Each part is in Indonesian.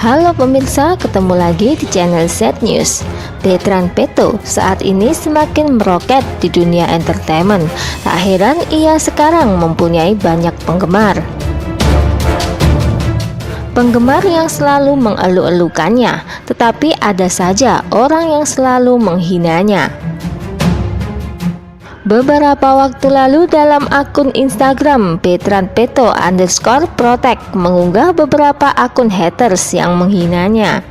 Halo pemirsa, ketemu lagi di channel Z News. Bertrand Peto saat ini semakin meroket di dunia entertainment. Tak heran ia sekarang mempunyai banyak penggemar. Penggemar yang selalu mengeluh-elukannya, tetapi ada saja orang yang selalu menghinanya. Beberapa waktu lalu dalam akun Instagram Bertrand Peto _protect mengunggah beberapa akun haters yang menghinanya.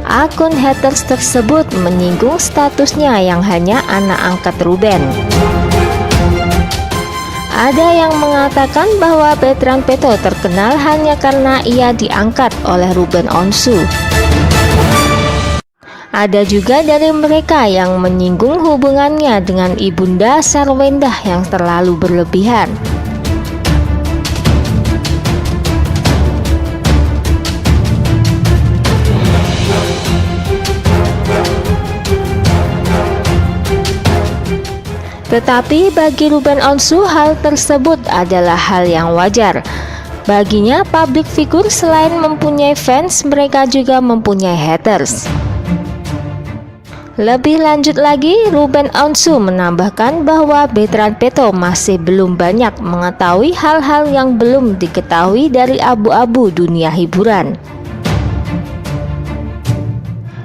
Akun haters tersebut menyinggung statusnya yang hanya anak angkat Ruben. Ada yang mengatakan bahwa Bertrand Peto terkenal hanya karena ia diangkat oleh Ruben Onsu. Ada juga dari mereka yang menyinggung hubungannya dengan Ibunda Sarwendah yang terlalu berlebihan. Tetapi bagi Ruben Onsu hal tersebut adalah hal yang wajar. Baginya public figure selain mempunyai fans, mereka juga mempunyai haters. Lebih lanjut lagi, Ruben Onsu menambahkan bahwa Bertrand Peto masih belum banyak mengetahui hal-hal yang belum diketahui dari abu-abu dunia hiburan.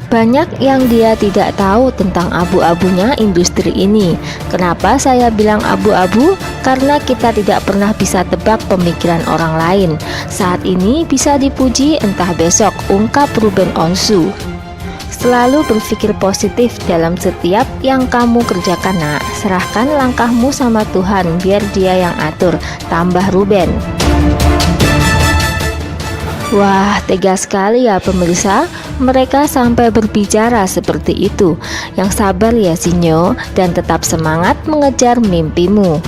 Banyak yang dia tidak tahu tentang abu-abunya industri ini. Kenapa saya bilang abu-abu? Karena kita tidak pernah bisa tebak pemikiran orang lain. Saat ini bisa dipuji, entah besok, ungkap Ruben Onsu. Selalu berpikir positif dalam setiap yang kamu kerjakan, nak. Serahkan langkahmu sama Tuhan, biar Dia yang atur, tambah Ruben. Wah, tega sekali ya pemirsa. Mereka sampai berbicara seperti itu. Yang sabar ya Sinyo, dan tetap semangat mengejar mimpimu.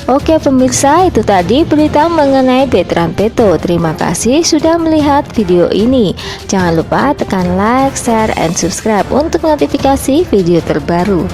Oke pemirsa, itu tadi berita mengenai Bertrand Peto. Terima kasih sudah melihat video ini. Jangan lupa tekan like, share, and subscribe untuk notifikasi video terbaru.